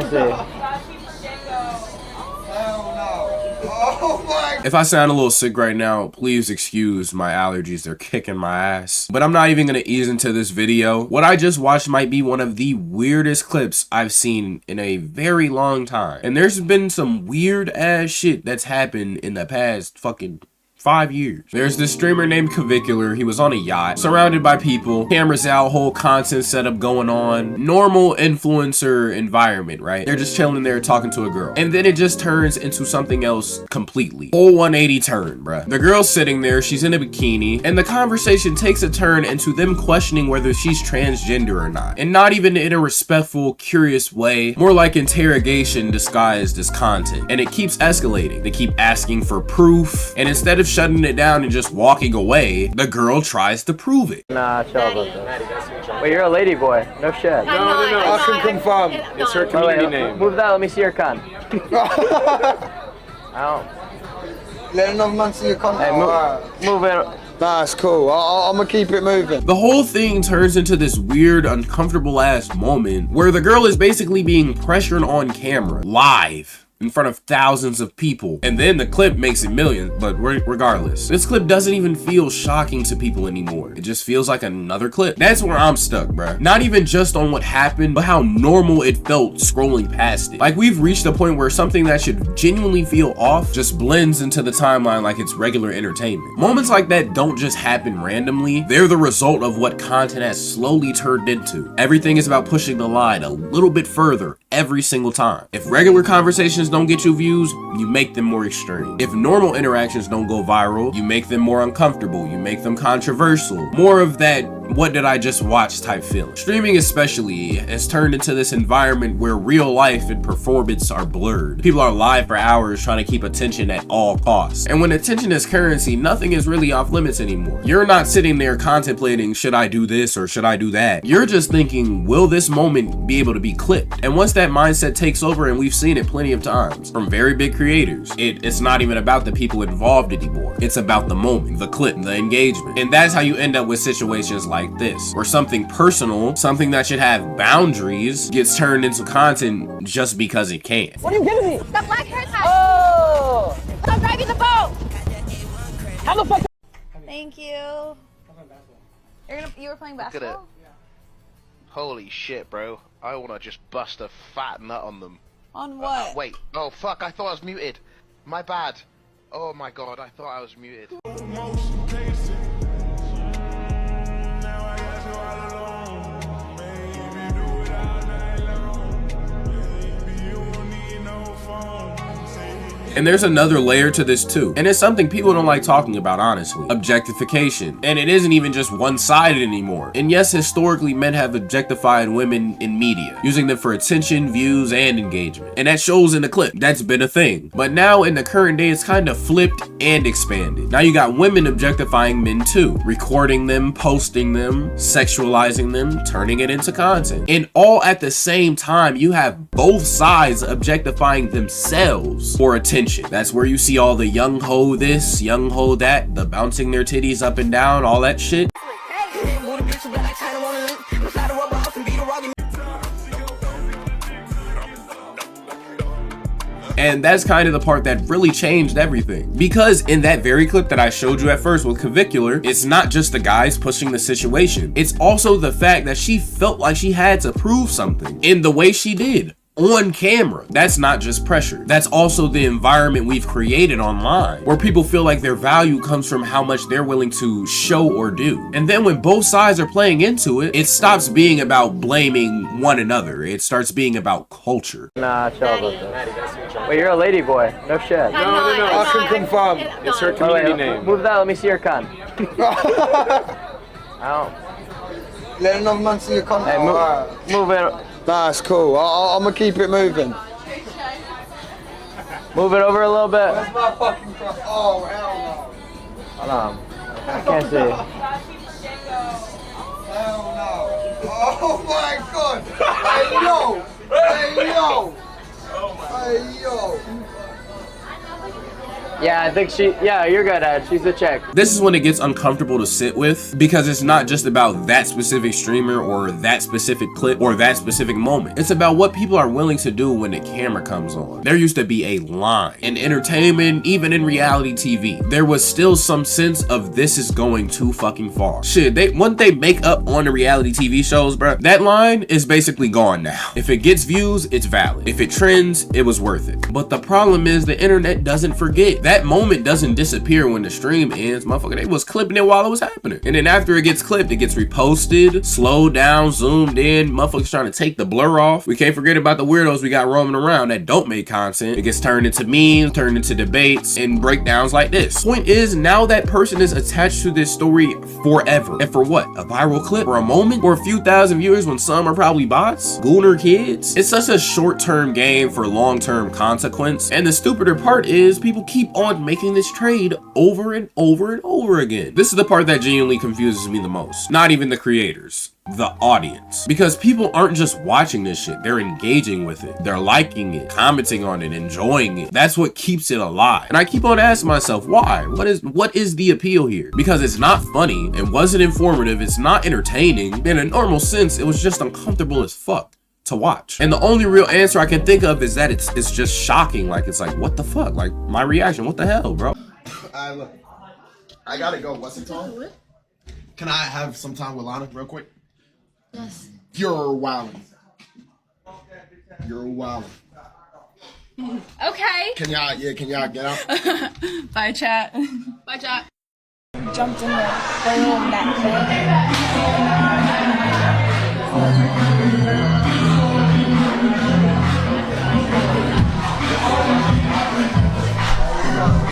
can't see. If I sound a little sick right now, please excuse my allergies. They're kicking my ass. But I'm not even gonna ease into this video. What I just watched might be one of the weirdest clips I've seen in a very long time. And there's been some weird ass shit that's happened in the past fucking 5 years. There's this streamer named Clavicular. He was on a yacht, surrounded by people, cameras out, whole content setup going on. Normal influencer environment, right? They're just chilling there talking to a girl. And then it just turns into something else completely. Whole 180 turn, bruh. The girl's sitting there, she's in a bikini, and the conversation takes a turn into them questioning whether she's transgender or not. And not even in a respectful, curious way, more like interrogation disguised as content. And it keeps escalating. They keep asking for proof, and instead of shutting it down and just walking away, the girl tries to prove it. Nah, chill about that. Wait, you're a lady boy. No shit. No, I can confirm. It's her community name. Move that, let me see your con. I don't. Let another man see your con. Hey, move it. That's cool. I'm gonna keep it moving. The whole thing turns into this weird, uncomfortable ass moment where the girl is basically being pressured on camera, live, in front of thousands of people, and then the clip makes it millions. But regardless, this clip doesn't even feel shocking to people anymore. It just feels like another clip. That's where I'm stuck, bruh. Not even just on what happened, but how normal it felt scrolling past it. Like, we've reached a point where something that should genuinely feel off just blends into the timeline like it's regular entertainment. Moments like that don't just happen randomly. They're the result of what content has slowly turned into. Everything is about pushing the line a little bit further every single time. If regular conversations don't get you views, you make them more extreme. If normal interactions don't go viral, you make them more uncomfortable, you make them controversial. More of that what did I just watch type feeling. Streaming especially has turned into this environment where real life and performance are blurred. People are live for hours trying to keep attention at all costs. And when attention is currency, nothing is really off limits anymore. You're not sitting there contemplating, should I do this or should I do that? You're just thinking, will this moment be able to be clipped? And once that mindset takes over, and we've seen it plenty of times from very big creators, it's not even about the people involved anymore. It's about the moment, the clip, the engagement. And that's how you end up with situations like this, where something personal, something that should have boundaries, gets turned into content just because it can. What are you giving me? The black haircut. Oh! Stop driving the boat. How the fuck? Thank you. You were playing basketball? Look at it. Holy shit, bro. I wanna just bust a fat nut on them. On what? Wait. Oh, fuck. I thought I was muted. My bad. Oh my god, I thought I was muted. And there's another layer to this too, and it's something people don't like talking about, honestly. Objectification. And it isn't even just one-sided anymore. And yes, historically, men have objectified women in media, using them for attention, views, and engagement. And that shows in the clip. That's been a thing. But now in the current day, it's kind of flipped and expanded. Now you got women objectifying men too, recording them, posting them, sexualizing them, turning it into content. And all at the same time, you have both sides objectifying themselves for attention. That's where you see all the young ho this, young ho that, the bouncing their titties up and down, all that shit. And that's kind of the part that really changed everything. Because in that very clip that I showed you at first with Clavicular, it's not just the guys pushing the situation. It's also the fact that she felt like she had to prove something in the way she did. On camera. That's not just pressure. That's also the environment we've created online, where people feel like their value comes from how much they're willing to show or do. And then when both sides are playing into it, it stops being about blaming one another. It starts being about culture. Nah, chill about that. Wait, you're a lady boy. No shit. No, I can confirm. It's her community name. Move that, let me see your con. I don't. Let another man see your con. Hey, move it. That's cool. I'm gonna keep it moving. Move it over a little bit. Where's my fucking cross? Oh, hell no. Hold on. I can't see. Hell no. Oh my god. Hey yo. Hey yo. Hey yo. Yeah, I think yeah, you're good, Ed. She's a chick. This is when it gets uncomfortable to sit with, because it's not just about that specific streamer or that specific clip or that specific moment. It's about what people are willing to do when the camera comes on. There used to be a line in entertainment, even in reality TV. There was still some sense of this is going too fucking far. Shit, once they make up on the reality TV shows, bro, that line is basically gone now. If it gets views, it's valid. If it trends, it was worth it. But the problem is the internet doesn't forget. That moment doesn't disappear when the stream ends. Motherfucker, they was clipping it while it was happening. And then after it gets clipped, it gets reposted, slowed down, zoomed in. Motherfuckers trying to take the blur off. We can't forget about the weirdos we got roaming around that don't make content. It gets turned into memes, turned into debates, and breakdowns like this. Point is, now that person is attached to this story forever. And for what? A viral clip? For a moment? Or a few thousand viewers when some are probably bots? Gooner kids? It's such a short-term game for long-term consequence. And the stupider part is people keep on making this trade over and over and over again. This is the part that genuinely confuses me the most. Not even the creators, the audience. Because people aren't just watching this shit, they're engaging with it. They're liking it, commenting on it, enjoying it. That's what keeps it alive. And I keep on asking myself, why? What is the appeal here? Because it's not funny, it wasn't informative, it's not entertaining. In a normal sense, it was just uncomfortable as fuck to watch. And the only real answer I can think of is that it's just shocking. Like, it's like, what the fuck? Like, my reaction, what the hell, bro? Look, I gotta go. What's the time? Can I have some time with Lana real quick? Yes. You're wildin'. You're wildin'. Okay. Can y'all get out? Bye, chat. Bye, chat. Jumped in the boom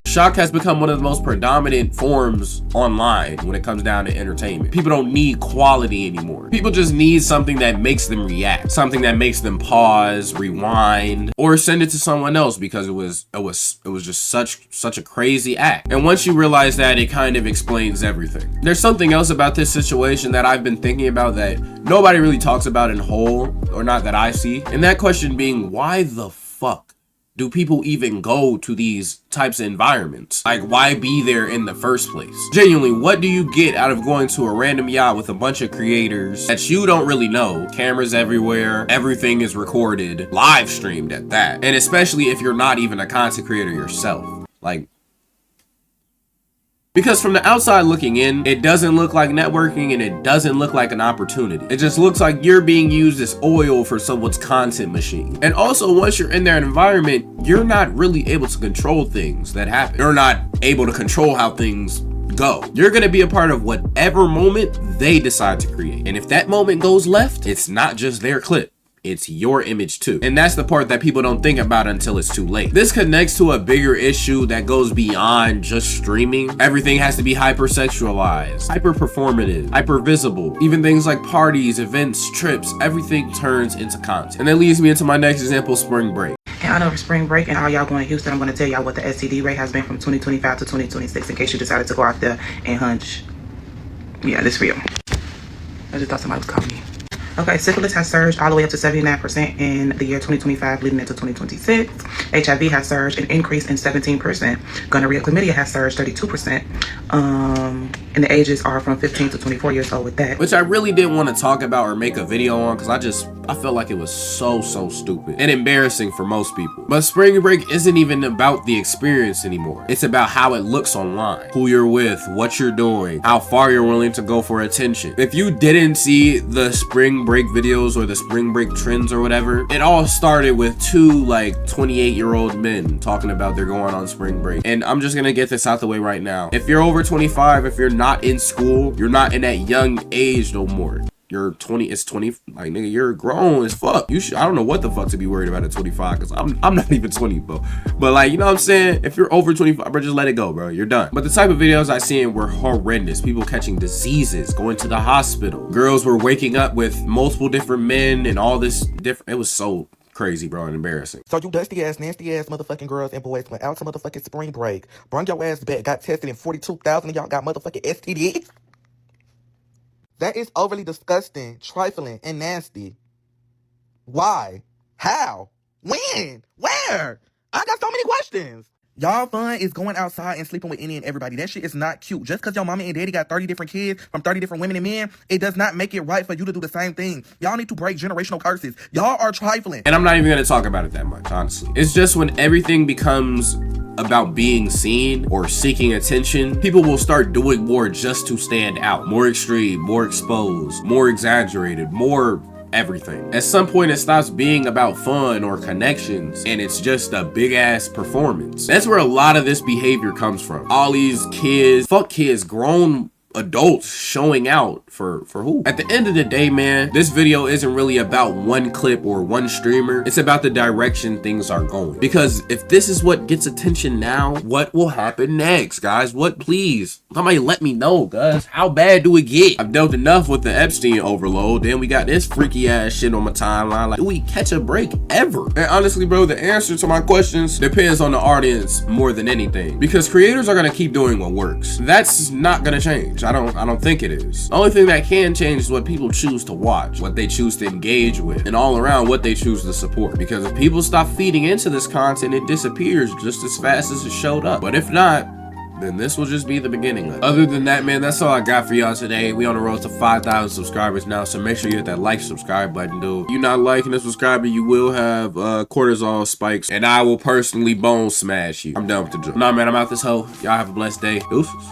Shock has become one of the most predominant forms online when it comes down to entertainment. People don't need quality anymore. People just need something that makes them react, something that makes them pause, rewind, or send it to someone else because it was just such a crazy act. And once you realize that, it kind of explains everything. There's something else about this situation that I've been thinking about that nobody really talks about in whole, or not that I see. And that question being, why the fuck do people even go to these types of environments? Like, why be there in the first place? Genuinely, what do you get out of going to a random yacht with a bunch of creators that you don't really know? Cameras everywhere, everything is recorded, live streamed at that. And especially if you're not even a content creator yourself. Like, because from the outside looking in, it doesn't look like networking and it doesn't look like an opportunity. It just looks like you're being used as oil for someone's content machine. And also, once you're in that environment, you're not really able to control things that happen. You're not able to control how things go. You're gonna be a part of whatever moment they decide to create. And if that moment goes left, it's not just their clip. It's your image too. And that's the part that people don't think about until it's too late. This connects to a bigger issue that goes beyond just streaming. Everything has to be hypersexualized, hyper-performative, hyper-visible. Even things like parties, events, trips, everything turns into content. And that leads me into my next example, spring break. And I know for spring break and all y'all going to Houston, I'm going to tell y'all what the STD rate has been from 2025 to 2026 in case you decided to go out there and hunch. Yeah, this real. I just thought somebody was calling me. Okay, syphilis has surged all the way up to 79% in the year 2025 leading into 2026. HIV has surged and increased in 17%. Gonorrhea, chlamydia has surged 32%. And the ages are from 15 to 24 years old with that. Which I really didn't want to talk about or make a video on because I felt like it was so stupid and embarrassing for most people. But spring break isn't even about the experience anymore. It's about how it looks online, who you're with, what you're doing, how far you're willing to go for attention. If you didn't see the spring break videos or the spring break trends or whatever, it all started with two like 28-year-old men talking about they're going on spring break. And I'm just gonna get this out the way right now. If you're over 25, if you're not in school, you're not in that young age no more. You're 20, it's 20, like, nigga, you're grown as fuck. I don't know what the fuck to be worried about at 25, because I'm not even 20, bro. But, like, you know what I'm saying? If you're over 25, bro, just let it go, bro. You're done. But the type of videos I seen were horrendous. People catching diseases, going to the hospital. Girls were waking up with multiple different men and all this different, it was so crazy, bro, and embarrassing. So you dusty ass, nasty ass motherfucking girls and boys went out to motherfucking spring break, brung your ass back, got tested, and 42,000 of y'all got motherfucking STDs? That is overly disgusting, trifling, and nasty. Why? How? When? Where? I got so many questions. Y'all fun is going outside and sleeping with any and everybody. That shit is not cute. Just because your mama and daddy got 30 different kids from 30 different women and men, it does not make it right for you to do the same thing. Y'all need to break generational curses. Y'all are trifling. And I'm not even gonna talk about it that much, honestly. It's just when everything becomes about being seen or seeking attention, people will start doing more just to stand out. More extreme, more exposed, more exaggerated, more everything. At some point, it stops being about fun or connections, and it's just a big ass performance. That's where a lot of this behavior comes from. All these kids, fuck kids, grown adults showing out for who? At the end of the day, man, this video isn't really about one clip or one streamer. It's about the direction things are going. Because if this is what gets attention now, what will happen next, guys? What, please? Somebody let me know, guys. How bad do it get? I've dealt enough with the Epstein overload. Then we got this freaky ass shit on my timeline. Like, do we catch a break ever? And honestly, bro, the answer to my questions depends on the audience more than anything. Because creators are gonna keep doing what works. That's not gonna change. I don't think it is. The only thing that can change is what people choose to watch, what they choose to engage with, and all around what they choose to support. Because if people stop feeding into this content, it disappears just as fast as it showed up. But if not, then this will just be the beginning of it. Other than that, man, that's all I got for y'all today. We on the road to 5,000 subscribers now, so make sure you hit that like, subscribe button, dude. If you're not liking and subscribing, you will have cortisol spikes, and I will personally bone smash you. I'm done with the joke. Nah, man, I'm out this hoe. Y'all have a blessed day. Deuces.